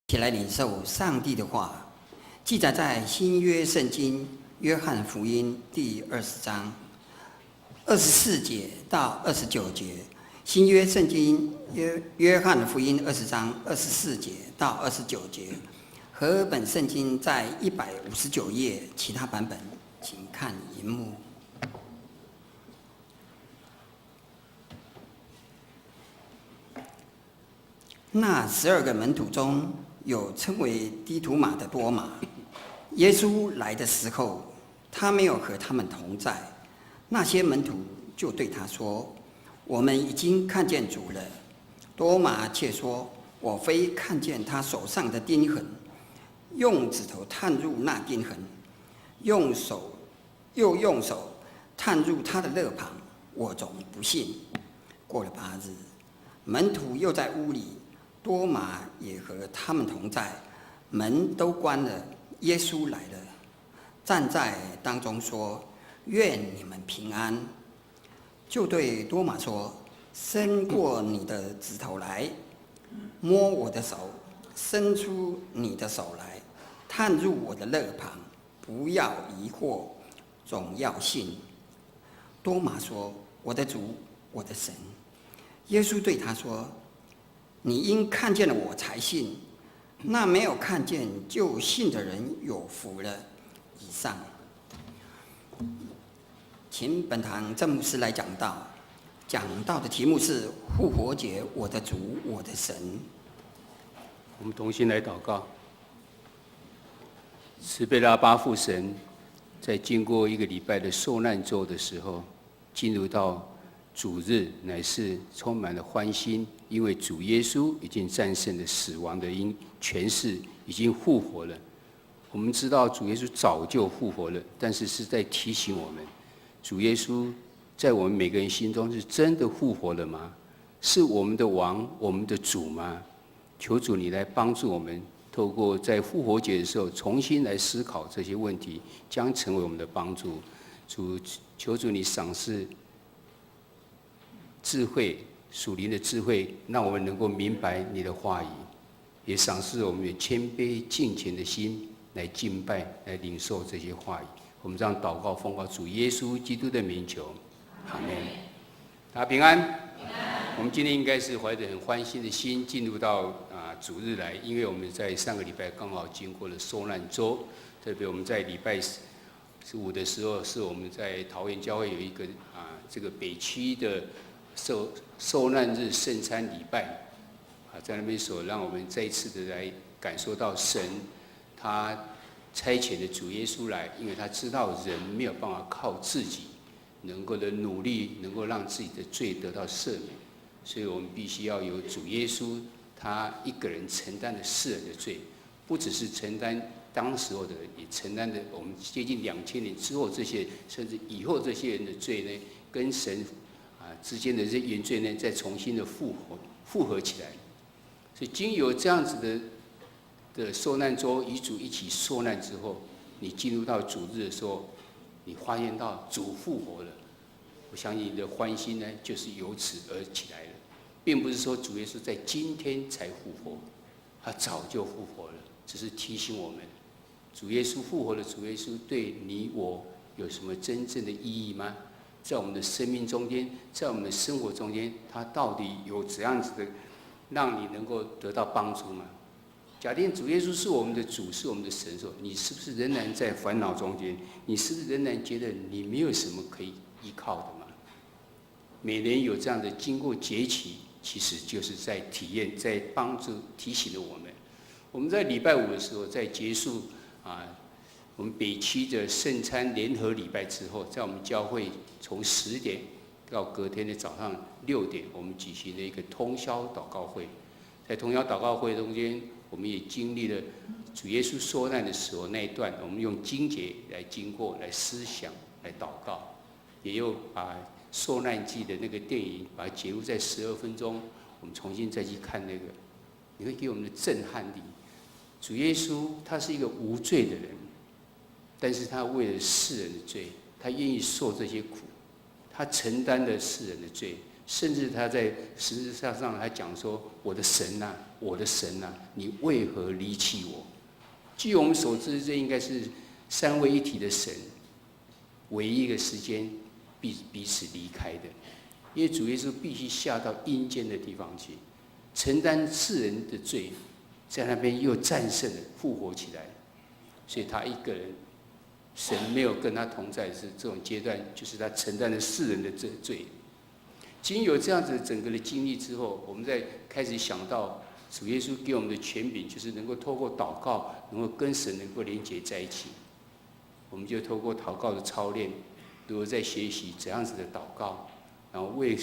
一起来领受上帝的话，记载在新约圣经约翰福音第20章24节到29节。新约圣经约翰福音20章24节到29节。和本圣经在159页，其他版本请看荧幕。那12个门徒中有称为低图马的多马。耶稣来的时候，他没有和他们同在。那些门徒就对他说：“我们已经看见主了。”多马却说：“我非看见他手上的钉痕，用指头探入那钉痕，用手探入他的肋旁，我总不信。”过了8日，门徒又在屋里，多马也和他们同在，门都关了。耶稣来了，站在当中说：“愿你们平安。”就对多马说：“伸过你的指头来，摸我的手，伸出你的手来，探入我的肋旁，不要疑惑，总要信。”多马说：“我的主，我的神。”耶稣对他说：“你因看见了我才信，那没有看见就信的人有福了。”以上，请本堂郑牧师来讲道。讲道的题目是复活节，我的主，我的神。我们同心来祷告。慈悲的阿爸父神，在经过1个礼拜的受难周的时候，进入到主日，乃是充满了欢欣，因为主耶稣已经战胜了死亡的权势，已经复活了。我们知道主耶稣早就复活了，但是是在提醒我们，主耶稣在我们每个人心中是真的复活了吗？是我们的王，我们的主吗？求主你来帮助我们，透过在复活节的时候重新来思考这些问题，将成为我们的帮助。主，求主你赏赐智慧，属灵的智慧，让我们能够明白你的话语，也赏赐我们有谦卑敬虔的心来敬拜，来领受这些话语。我们这样祷告，奉靠主耶稣基督的名求，阿们。大家平安。我们今天应该是怀着很欢欣的心进入到主日来，因为我们在上个礼拜刚好经过了受难周，特别我们在礼拜5的时候，是我们在桃园教会有一个这个北区的受难日圣餐礼拜在那边所让我们再一次的来感受到神他差遣的主耶稣来，因为他知道人没有办法靠自己能够的努力，能够让自己的罪得到赦免，所以我们必须要有主耶稣他一个人承担了世人的罪，不只是承担当时候的，也承担的我们接近2000年之后这些，甚至以后这些人的罪呢，跟神之间的这原罪呢，再重新的复合起来。所以经由这样子的受难周，与主一起受难之后，你进入到主日的时候，你发现到主复活了，我相信你的欢欣呢，就是由此而起来了，并不是说主耶稣在今天才复活，他早就复活了，只是提醒我们，主耶稣复活了，主耶稣对你我有什么真正的意义吗？在我们的生命中间，在我们的生活中间，他到底有怎样子的让你能够得到帮助吗？假定主耶稣是我们的主，是我们的神的时候，你是不是仍然在烦恼中间？你是不是仍然觉得你没有什么可以依靠的吗？每年有这样的经过节期，其实就是在体验，在帮助提醒了我们。我们在礼拜5的时候，在结束我们北区的圣餐联合礼拜之后，在我们教会从10点到隔天的早上6点，我们举行了一个通宵祷告会。在通宵祷告会中间，我们也经历了主耶稣受难的时候那一段，我们用经节来经过，来思想，来祷告，也有把受难记的那个电影，把它截录在12分钟，我们重新再去看那个，你会给我们的震撼力。主耶稣他是一个无罪的人，但是他为了世人的罪，他愿意受这些苦，他承担了世人的罪，甚至他在十字架上还讲说：“我的神啊，我的神啊，你为何离弃我？”据我们所知，这应该是三位一体的神唯一一个时间彼此离开的，因为主耶稣必须下到阴间的地方去，承担世人的罪，在那边又战胜了，复活起来，所以他一个人，神没有跟他同在，是这种阶段，就是他承担了世人的罪。经有这样子整个的经历之后，我们再开始想到主耶稣给我们的权柄，就是能够透过祷告，能够跟神能够连结在一起。我们就透过祷告的操练，如何在学习怎样子的祷告，然后为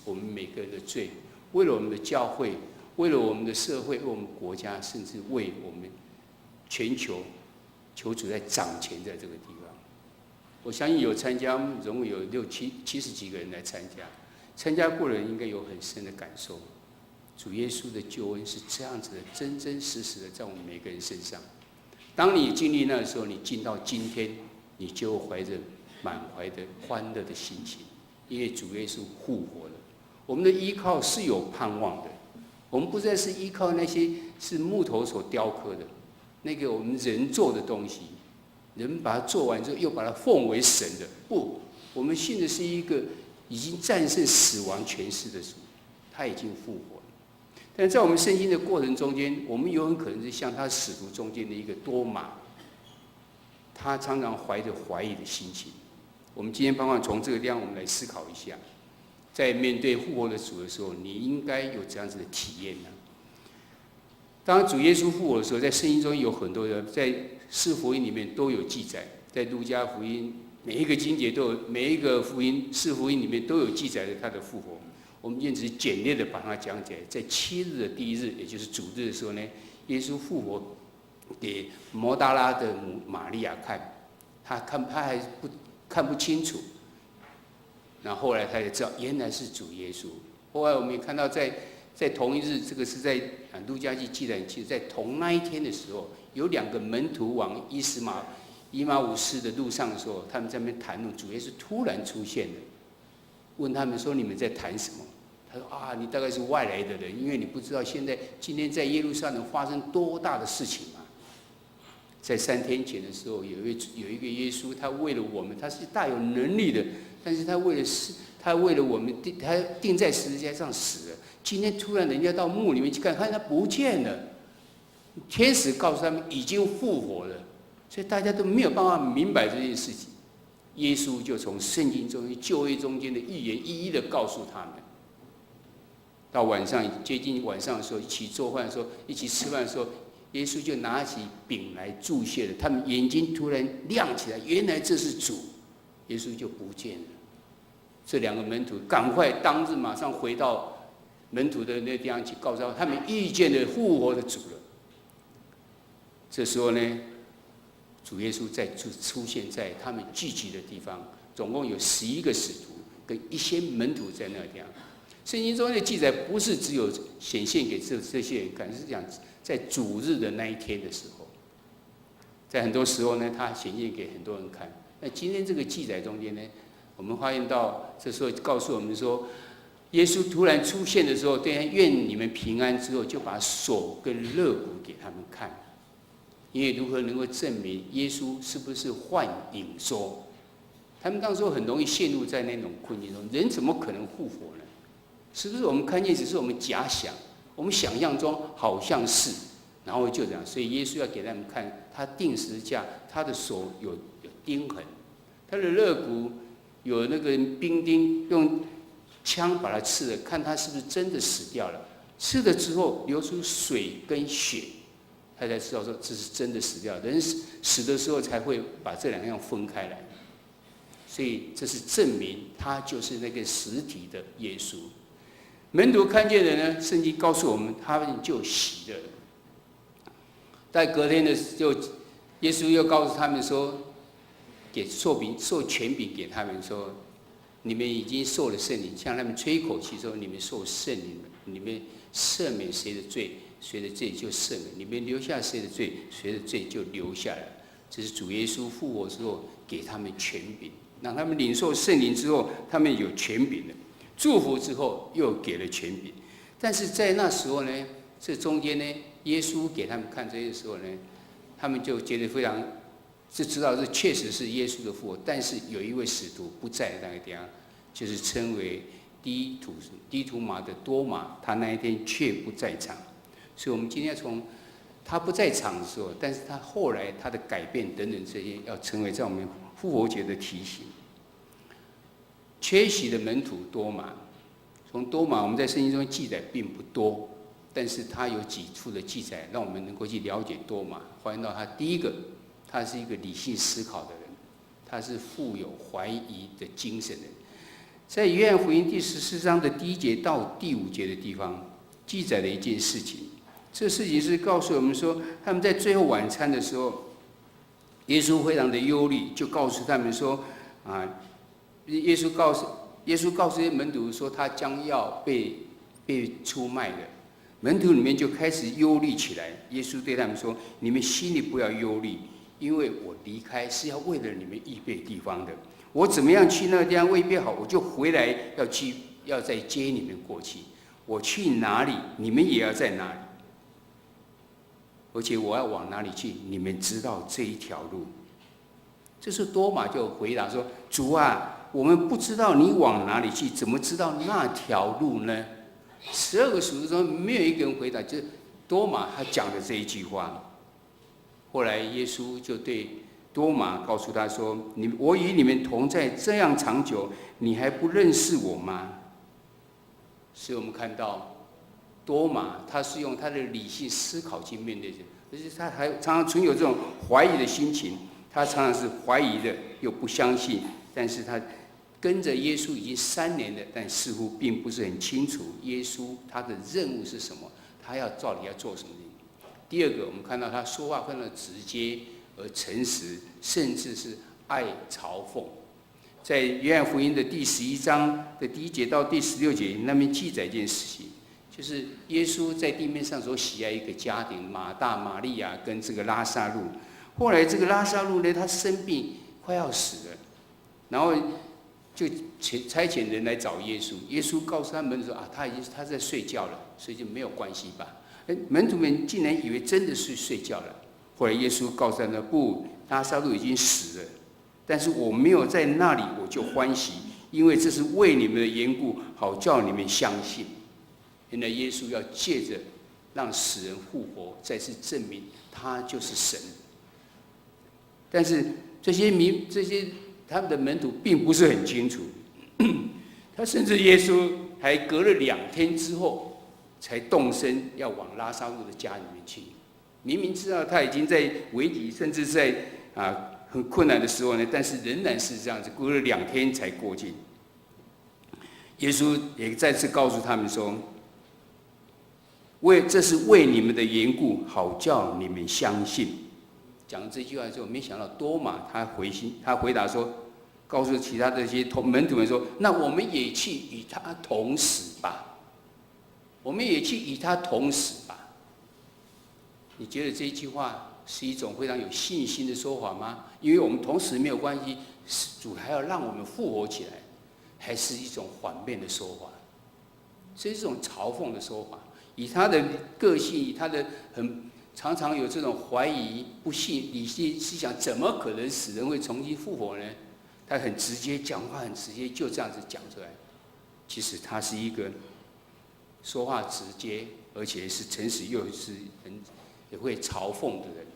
我们每个人的罪，为了我们的教会，为了我们的社会，为我们国家，甚至为我们全球，求主在掌权在这个地方。我相信有参加，总共有70几个人来参加。参加过的人应该有很深的感受，主耶稣的救恩是这样子的，真真实实的在我们每个人身上。当你经历那个时候，你进到今天，你就怀着满怀的欢乐的心情，因为主耶稣复活了。我们的依靠是有盼望的，我们不再是依靠那些是木头所雕刻的，那个我们人做的东西，人把它做完之后又把它奉为神的。不，我们信的是一个已经战胜死亡权势的主，他已经复活了。但在我们圣经的过程中间，我们有很可能是像他使徒中间的一个多马，他常常怀着怀疑的心情。我们今天帮忙从这个地方，我们来思考一下，在面对复活的主的时候，你应该有这样子的体验呢？当主耶稣复活的时候，在圣经中有很多人，在四福音里面都有记载，在路加福音每一个经节都有，每一个四福音里面都有记载着他的复活。我们今天只是简略的把它讲解，在7日的第1日，也就是主日的时候呢，耶稣复活给摩大拉的母玛利亚看，他还看不清楚，然后后来他才知道原来是主耶稣。后来我们也看到在同一日，这个是在路加记载，其实在同那一天的时候，有2个门徒往以马忤斯的路上的时候，他们在那边谈论，主耶稣突然出现了，问他们说：“你们在谈什么？”他说：“啊，你大概是外来的人，因为你不知道今天在耶路撒冷发生多大的事情嘛。在3天前的时候，有一个耶稣，他为了我们，他是大有能力的，但是他为了我们，他钉在十字架上死了。今天突然人家到墓里面去看他不见了，天使告诉他们已经复活了，所以大家都没有办法明白这件事情。耶稣就从圣经中旧约中间的预言一一的告诉他们。到晚上接近晚上的时候，一起做饭的时候，一起吃饭的时候，耶稣就拿起饼来祝谢了。他们眼睛突然亮起来，原来这是主。耶稣就不见了。这2个门徒赶快当日马上回到门徒的那地方去告诉他们遇见了复活的主了。这时候呢，主耶稣再出现在他们聚集的地方，总共有11个使徒跟一些门徒在那地方。圣经中的记载不是只有显现给这些人看，是讲在主日的那一天的时候，在很多时候呢，他显现给很多人看。那今天这个记载中间呢，我们发现到这时候告诉我们说，耶稣突然出现的时候，对他愿你们平安之后，就把手跟肋骨给他们看，因为如何能够证明耶稣是不是幻影说？他们当时很容易陷入在那种困境中，人怎么可能复活呢？是不是我们看见只是我们假想，我们想象中好像是，然后就这样，所以耶稣要给他们看，他钉十字架，他的手有钉痕，他的肋骨有那个兵丁用枪把他刺了，看他是不是真的死掉了。刺了之后流出水跟血，他才知道说这是真的死掉了。人死的时候才会把这2样分开来，所以这是证明他就是那个实体的耶稣。门徒看见的呢，圣经告诉我们，他们就喜乐。在隔天的时候，耶稣又告诉他们说，授权柄给他们说，你们已经受了圣灵，向他们吹口气说，你们受圣灵了，你们赦免谁的罪，谁的罪就赦免；你们留下谁的罪，谁的罪就留下来。这是主耶稣复活之后给他们权柄，让他们领受圣灵之后，他们有权柄了。祝福之后又给了权柄。但是在那时候呢，这中间呢，耶稣给他们看这些时候呢，他们就觉得非常是知道这确实是耶稣的复活。但是有一位使徒不在那个地方，就是称为低土马的多马，他那一天却不在场。所以我们今天从他不在场的时候，但是他后来他的改变等等这些，要成为在我们复活节的提醒。缺席的门徒多马，从多马我们在圣经中记载并不多，但是他有几处的记载，让我们能够去了解多马。发现到他第一个，他是一个理性思考的人，他是富有怀疑的精神的人。在约翰福音第14章的第1节到第5节的地方，记载了一件事情。这事情是告诉我们说，他们在最后晚餐的时候，耶稣非常的忧虑，就告诉他们说，耶稣告诉这些门徒说，他将要被出卖的。门徒里面就开始忧虑起来。耶稣对他们说：“你们心里不要忧虑，因为我离开是要为了你们预备地方的。我怎么样去那个地方预备好，我就回来要再接你们过去。我去哪里，你们也要在哪里。而且我要往哪里去，你们知道这一条路。”这时候多马就回答说：“主啊，我们不知道你往哪里去，怎么知道那条路呢？”12个使徒中没有一个人回答，就是多马他讲的这一句话。后来耶稣就对多马告诉他说：“我与你们同在这样长久，你还不认识我吗？”所以我们看到多马他是用他的理性思考去面对这，而且他还常常存有这种怀疑的心情。他常常是怀疑的，又不相信。但是他跟着耶稣已经3年了，但似乎并不是很清楚耶稣他的任务是什么，他到底要做什么。第二个，我们看到他说话非常的直接而诚实，甚至是爱嘲讽。在约翰福音的第11章的第1节到第16节那边记载一件事情，就是耶稣在地面上所喜爱一个家庭，马大、玛利亚跟这个拉撒路。后来这个拉撒路呢，他生病快要死了，然后就差遣人来找耶稣。耶稣告诉他们说：“他在睡觉了，所以就没有关系吧。”门徒们竟然以为真的是睡觉了。后来耶稣告诉他们：“不，拉撒路已经死了，但是我没有在那里，我就欢喜，因为这是为你们的缘故，好叫你们相信。”原来耶稣要借着让死人复活，再次证明他就是神。但是这些他们的门徒并不是很清楚，他甚至耶稣还隔了2天之后才动身要往拉撒路的家里面去。明明知道他已经在危急，甚至在很困难的时候呢，但是仍然是这样子，隔了2天才过去。耶稣也再次告诉他们说：“这是为你们的缘故，好叫你们相信。”讲这句话之后，没想到多马他回答说，告诉其他的这些门徒们说：“那我们也去与他同死吧，我们也去与他同死吧。”你觉得这一句话是一种非常有信心的说法吗？因为我们同死没有关系，主还要让我们复活起来，还是一种反面的说法？是一种嘲讽的说法。以他的个性，以他的常常有这种怀疑、不信、理性思想，怎么可能死人会重新复活呢？他很直接，讲话很直接，就这样子讲出来。其实他是一个说话直接，而且是诚实，又是也会嘲讽的人。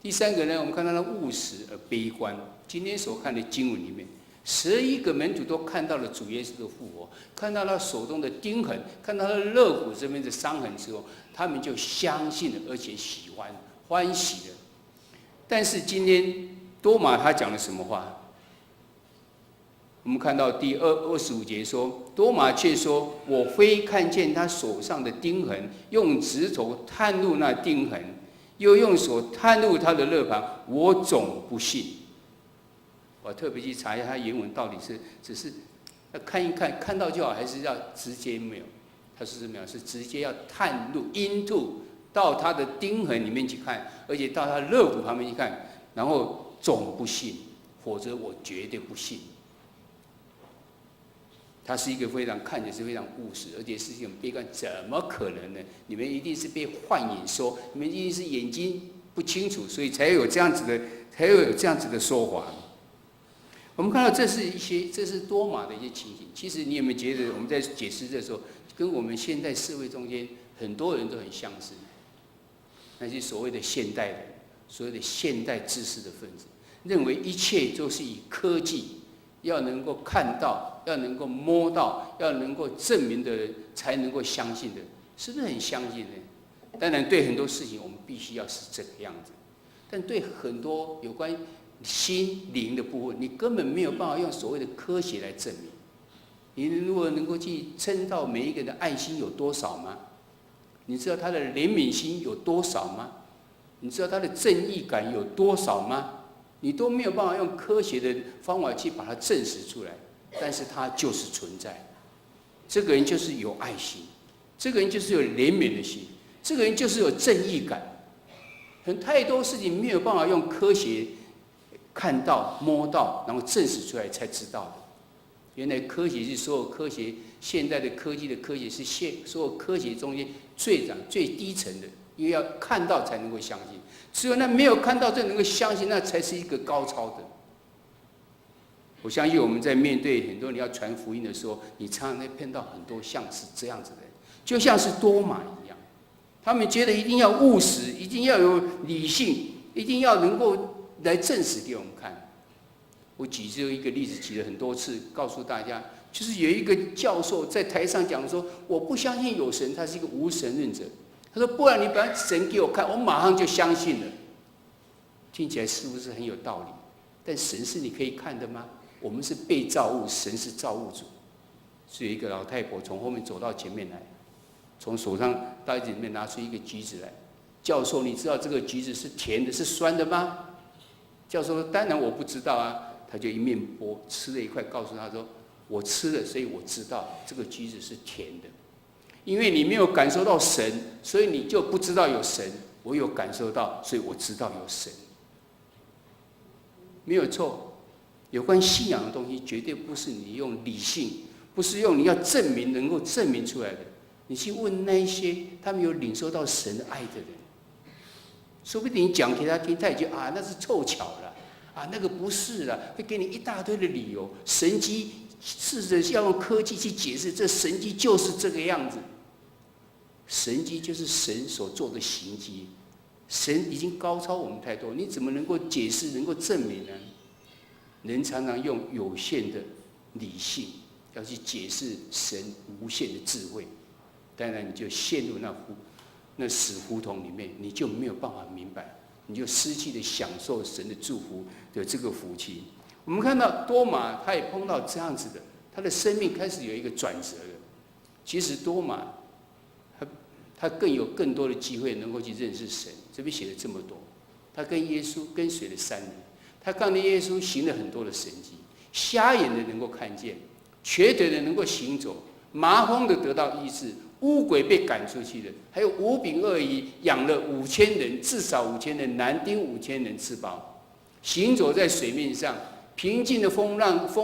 第3个呢，我们看到他务实而悲观。今天所看的经文里面，11个门徒都看到了主耶稣的复活，看到他手中的钉痕，看到他肋骨这边的伤痕之后，他们就相信了，而且欢喜了。但是今天多马他讲了什么话？我们看到第25节说，多马却说：“我非看见他手上的钉痕，用指头探入那钉痕，又用手探入他的肋旁，我总不信。”我特别去查一下他原文到底是只是要看一看，看到就好，还是要直接没有？他是没有，是直接要探入 into 到他的钉痕里面去看，而且到他肋骨旁边去看，然后总不信，否则我绝对不信。他是一个非常看起来是非常务实，而且是一种悲观，怎么可能呢？你们一定是被幻影说，你们一定是眼睛不清楚，所以才有这样子的说法。我们看到这是多马的一些情形。其实你有没有觉得我们在解释的时候，跟我们现在社会中间很多人都很相似？那些所谓的现代人，所谓的现代知识的分子，认为一切都是以科技要能够看到，要能够摸到，要能够证明的人才能够相信的，是不是很相信呢？当然，对很多事情我们必须要是这个样子，但对很多有关心灵的部分，你根本没有办法用所谓的科学来证明。你如果能够去称到每一个人的爱心有多少吗？你知道他的怜悯心有多少吗？你知道他的正义感有多少吗？你都没有办法用科学的方法去把它证实出来，但是它就是存在。这个人就是有爱心，这个人就是有怜悯的心，这个人就是有正义感。太多事情没有办法用科学看到、摸到，然后证实出来才知道的。原来科学是所有科学，现代的科技的科学是所有科学中间最低层的，因为要看到才能够相信。只有那没有看到就能够相信，那才是一个高超的。我相信我们在面对很多人要传福音的时候，你常常会碰到很多像是这样子的人，就像是多马一样，他们觉得一定要务实，一定要有理性，一定要能够来证实给我们看。我举这一个例子举了很多次，告诉大家，就是有一个教授在台上讲说，我不相信有神，他是一个无神论者。他说：“不然你把神给我看，我马上就相信了。”听起来是不是很有道理？但神是你可以看的吗？我们是被造物，神是造物主。是有一个老太婆从后面走到前面来，从手上袋子里面拿出一个橘子来。教授，你知道这个橘子是甜的，是酸的吗？教授说：“当然我不知道啊。”他就一面剥，吃了一块，告诉他说：“我吃了，所以我知道这个橘子是甜的。因为你没有感受到神，所以你就不知道有神。我有感受到，所以我知道有神。没有错。有关信仰的东西，绝对不是你用理性，不是用你要证明能够证明出来的。你去问那一些他们有领受到神的爱的人，说不定你讲给他听，他也就啊，那是凑巧了，啊，那个不是了，会给你一大堆的理由。神迹试着要用科技去解释，这神迹就是这个样子。神迹就是神所做的行迹，神已经高超我们太多，你怎么能够解释、能够证明呢？人常常用有限的理性要去解释神无限的智慧，当然你就陷入那死胡同里面，你就没有办法明白，你就失去了享受神的祝福的这个福气。我们看到多马，他也碰到这样子的，他的生命开始有一个转折了。其实多马，他更多的机会能够去认识神。这边写了这么多，他跟耶稣跟随了3年，他看到耶稣行了很多的神迹，瞎眼的能够看见，瘸腿的能够行走，麻风的得到医治，污鬼被赶出去的，还有5饼2鱼养了5000人，至少5000人，男丁5000人吃饱，行走在水面上，平静的风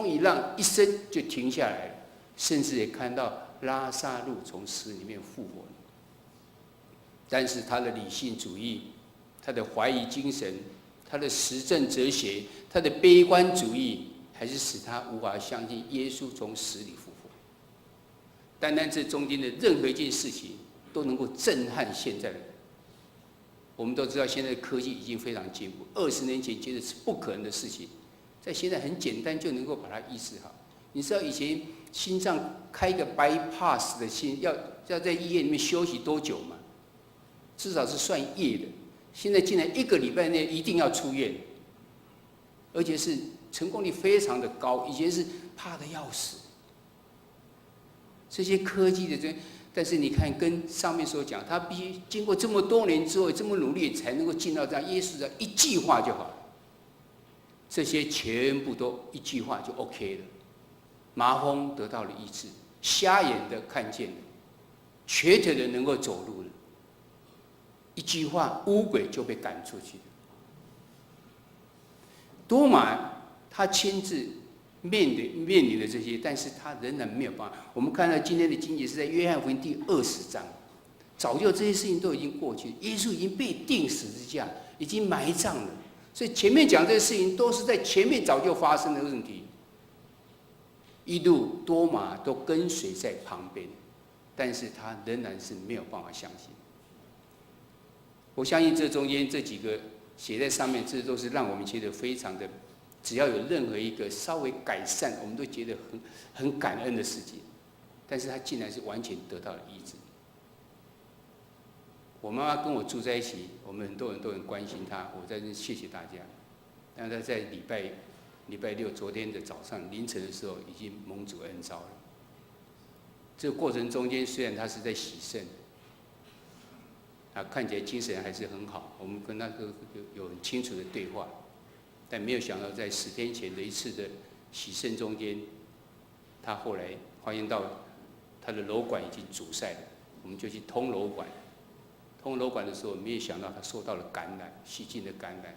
一浪一声就停下来了，甚至也看到拉撒路从死里面复活了。但是他的理性主义，他的怀疑精神，他的实证哲学，他的悲观主义，还是使他无法相信耶稣从死里复活。单单这中间的任何一件事情都能够震撼现在的人。我们都知道现在的科技已经非常进步，20年前觉得是不可能的事情，在现在很简单就能够把它医治好。你知道以前心脏开一个 bypass 的心要在医院里面休息多久吗？至少是算夜的。现在竟然1个礼拜内一定要出院，而且是成功率非常的高。以前是怕得要死。这些科技的但是你看，跟上面所讲，他必须经过这么多年之后，这么努力才能够进到这样。耶稣的一句话就好了，这些全部都一句话就 OK 了。麻风得到了医治，瞎眼的看见了，瘸腿的能够走路了。一句话，污鬼就被赶出去了。多马他亲自面临的这些，但是他仍然没有办法。我们看到今天的经节是在约翰福音第20章，早就这些事情都已经过去，耶稣已经被钉十字架，已经埋葬了。所以前面讲这些事情都是在前面早就发生的问题。一路多马都跟随在旁边，但是他仍然是没有办法相信。我相信这中间这几个写在上面，这都是让我们觉得非常的，只要有任何一个稍微改善，我们都觉得很感恩的事情。但是他竟然是完全得到了医治。我妈妈跟我住在一起，我们很多人都很关心她，我在这谢谢大家。但她在礼拜六昨天的早上凌晨的时候，已经蒙主恩召了。这个过程中间，虽然她是在洗肾，看起来精神还是很好，我们跟她有很清楚的对话，但没有想到在10天前的一次的洗肾中间，她后来发现到她的瘘管已经阻塞了，我们就去通瘘管。通瘘管的时候，没有想到他受到了感染，细菌的感染。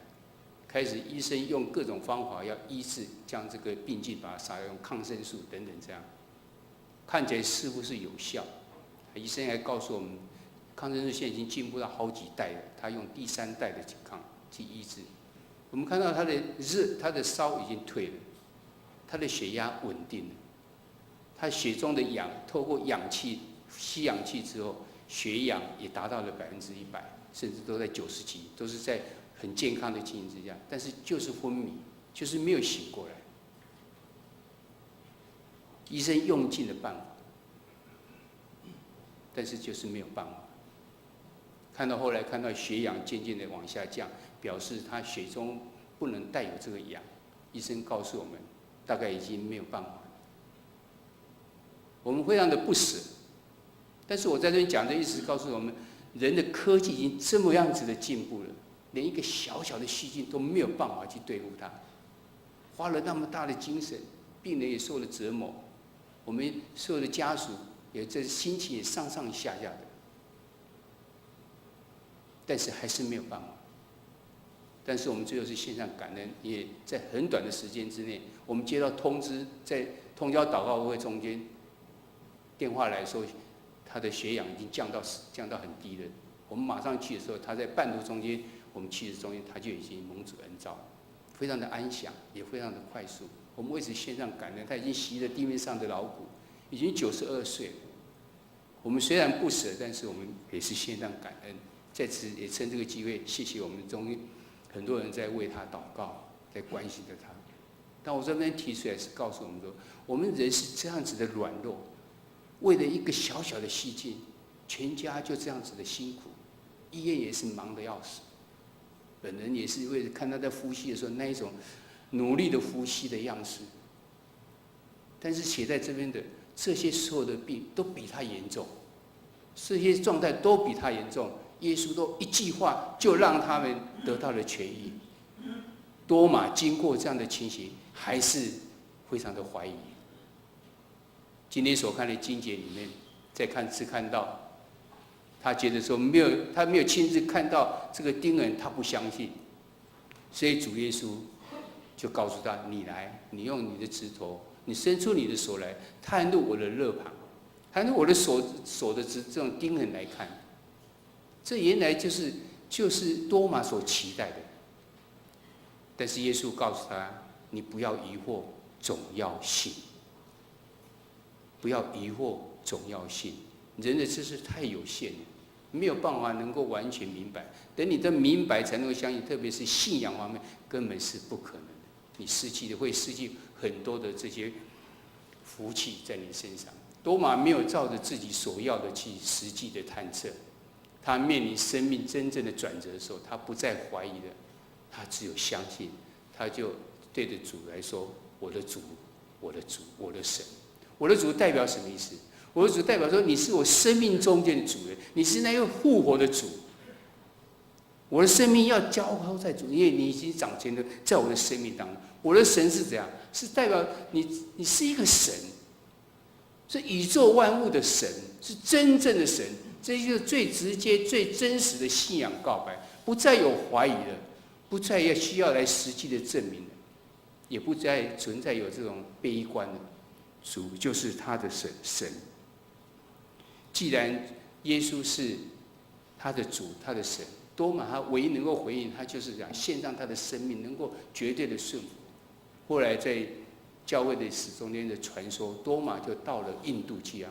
开始医生用各种方法要医治，将这个病菌把它杀掉，用抗生素等等这样，看起来似乎是有效。医生还告诉我们，抗生素现在已经进步到好几代了，他用第3代的去医治。我们看到他的烧已经退了，他的血压稳定了，他血中的氧透过氧气吸氧气之后，血氧也达到了100%，甚至都在90几，都是在很健康的情形之下，但是就是昏迷，就是没有醒过来。医生用尽了办法，但是就是没有办法。后来看到血氧渐渐的往下降，表示他血中不能带有这个氧。医生告诉我们，大概已经没有办法了。我们非常的不舍。但是我在这里讲的意思，告诉我们，人的科技已经这么样子的进步了，连一个小小的细菌都没有办法去对付它，花了那么大的精神，病人也受了折磨，我们所有的家属也这心情也上上下下的，但是还是没有办法。但是我们最后是线上感恩，也在很短的时间之内，我们接到通知，在通宵祷告会中间，电话来说，他的血氧已经降到很低了。我们马上去的时候，他在半途中间，我们去的中间，他就已经蒙主恩召，非常的安详，也非常的快速。我们为此献上感恩，他已经习了地面上的劳苦，已经92岁了。我们虽然不舍，但是我们也是献上感恩。在此也趁这个机会，谢谢我们中很多人在为他祷告，在关心着他。但我这边提出来是告诉我们说，我们人是这样子的软弱。为了一个小小的细菌，全家就这样子的辛苦，医院也是忙得要死。本人也是为了看他在呼吸的时候那一种努力的呼吸的样式。但是写在这边的这些所有的病都比他严重，这些状态都比他严重。耶稣都一句话就让他们得到了痊愈。多马经过这样的情形，还是非常的怀疑。今天所看的经节里面，再看到，他觉得说他没有亲自看到这个钉人，他不相信，所以主耶稣就告诉他：“你来，你用你的指头，你伸出你的手来，探入我的肋旁，探入我的手的这种钉人来看。”这原来就是多马所期待的。但是耶稣告诉他：“你不要疑惑，总要信。不要疑惑，总要信。人的知识太有限了，没有办法能够完全明白。等你的明白，才能够相信。特别是信仰方面，根本是不可能的。你会失去很多的这些福气在你身上。多马没有照着自己所要的去实际的探测，他面临生命真正的转折的时候，他不再怀疑了，他只有相信。他就对着主来说：“我的主，我的主，我的神。”我的主代表什么意思？我的主代表说，你是我生命中间的主人，你是那位复活的主。我的生命要交托在主，因为你已经掌权的在我的生命当中。我的神是怎样？是代表你是一个神，是宇宙万物的神，是真正的神。这就是最直接、最真实的信仰告白，不再有怀疑了，不再需要来实际的证明了。也不再存在有这种悲观的。主就是他的神。既然耶稣是他的主，他的神，多马他唯一能够回应，他就是讲献上他的生命，能够绝对的顺服。后来在教会的史中间的传说，多马就到了印度去啊。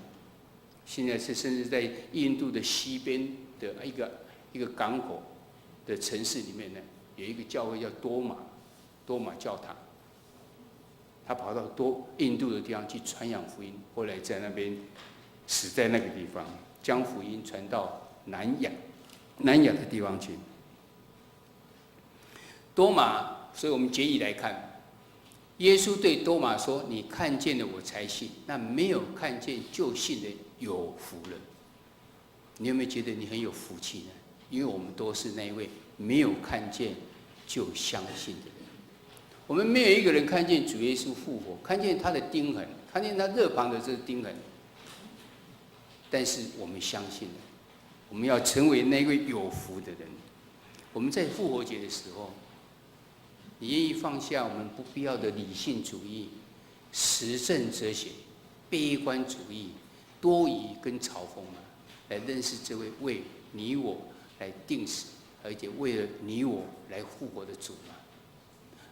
现在是甚至在印度的西边的一个港口的城市里面呢，有一个教会叫多马教堂。他跑到印度的地方去传扬福音，后来在那边死在那个地方，将福音传到南亚的地方去。多马，所以我们结语来看，耶稣对多马说：“你看见了我才信，那没有看见就信的有福了。”你有没有觉得你很有福气呢？因为我们都是那一位没有看见就相信的人。我们没有一个人看见主耶稣复活，看见他的钉痕，看见他肋旁的这个钉痕。但是我们相信了，我们要成为那位有福的人。我们在复活节的时候，你愿意放下我们不必要的理性主义、实证哲学、悲观主义、多疑跟嘲讽吗？来认识这位为你我来定死，而且为了你我来复活的主吗？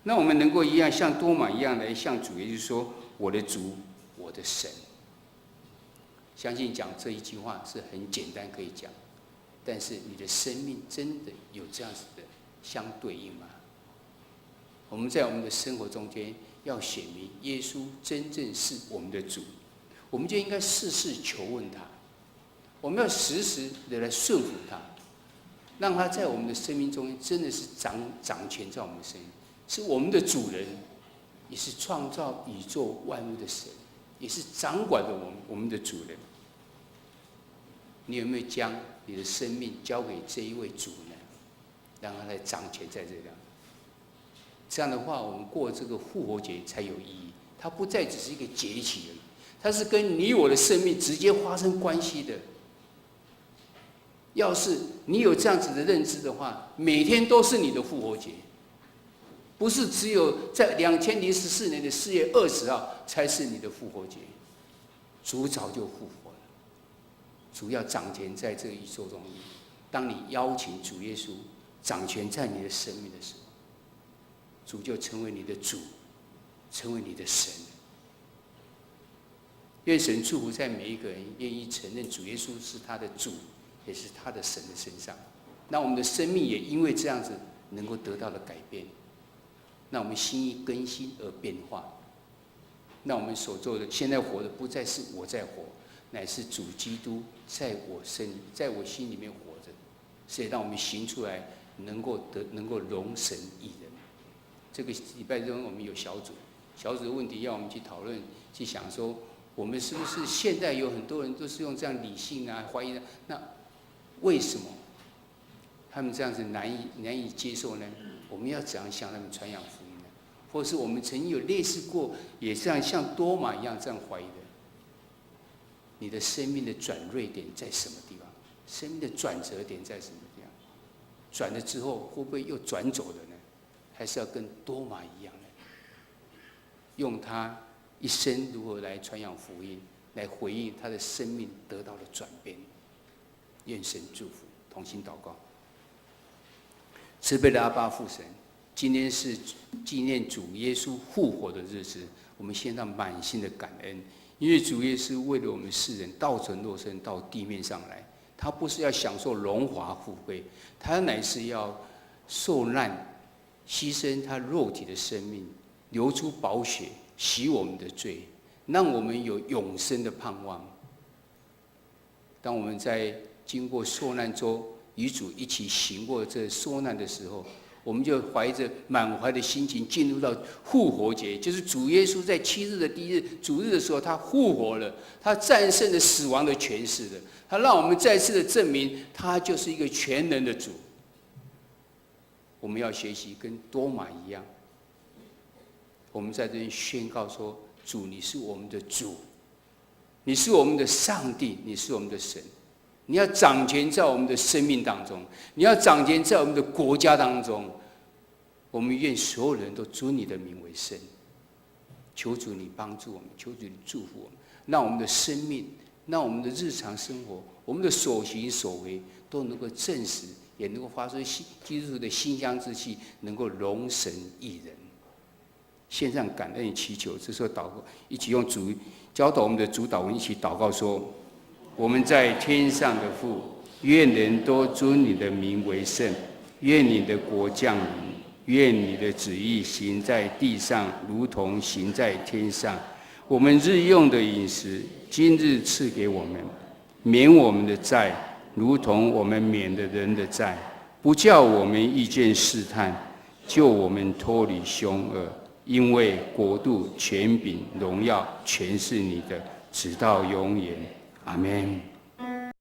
那我们能够一样像多马一样来向主耶稣说：“我的主，我的神。”相信讲这一句话是很简单可以讲，但是你的生命真的有这样子的相对应吗？我们在我们的生活中间要显明耶稣真正是我们的主，我们就应该事事求问他，我们要时时的来顺服他，让他在我们的生命中真的是掌权在我们的生命，是我们的主人，也是创造宇宙万物的神，也是掌管着我们的主人。你有没有将你的生命交给这一位主呢？让他来掌权在这里。这样的话，我们过这个复活节才有意义。它不再只是一个节气而已，它是跟你我的生命直接发生关系的。要是你有这样子的认知的话，每天都是你的复活节，不是只有在2014年的4月20号才是你的复活节。主早就复活了，主要掌权在这个宇宙中。当你邀请主耶稣掌权在你的生命的时候，主就成为你的主，成为你的神。愿神祝福在每一个人愿意承认主耶稣是他的主，也是他的神的身上。那我们的生命也因为这样子能够得到了改变。那我们心意更新而变化。那我们所做的，现在活的不再是我在活，乃是主基督在我心里面活着。所以让我们行出来，能够荣神益人。这个礼拜中我们有小组的问题要我们去讨论，去想说，我们是不是现在有很多人都是用这样理性啊怀疑的？那为什么他们这样子难以接受呢？我们要怎样向他们传扬福音呢？或是我们曾经有类似过，也像多马一样这样怀疑的？你的生命的转捩点在什么地方？生命的转折点在什么地方？转了之后会不会又转走了呢？还是要跟多马一样呢？用他一生如何来传扬福音，来回应他的生命得到了转变。愿神祝福，同心祷告。慈悲的阿爸父神，今天是纪念主耶稣复活的日子，我们献上满心的感恩，因为主耶稣为了我们世人道成肉身到地面上来，他不是要享受荣华富贵，他乃是要受难，牺牲他肉体的生命，流出宝血，洗我们的罪，让我们有永生的盼望。当我们在经过受难周，与主一起行过这受难的时候，我们就怀着满怀的心情进入到复活节，就是主耶稣在7日的第一日主日的时候，他复活了，他战胜了死亡的权势了，他让我们再次的证明他就是一个全能的主。我们要学习跟多马一样，我们在这边宣告说：主，你是我们的主，你是我们的上帝，你是我们的神，你要掌权在我们的生命当中，你要掌权在我们的国家当中。我们愿所有人都尊你的名为圣，求主你帮助我们，求主你祝福我们，让我们的生命，让我们的日常生活，我们的所行所为都能够证实，也能够发出基督徒的馨香之气，能够荣神益人。献上感恩祈求，这时候祷告，一起用主教导我们的主祷文一起祷告说：我们在天上的父，愿人都尊你的名为圣，愿你的国降临，愿你的旨意行在地上，如同行在天上。我们日用的饮食，今日赐给我们，免我们的债，如同我们免了人的债，不叫我们遇见试探，救我们脱离凶恶。因为国度、权柄、荣耀，全是你的，直到永远。阿们。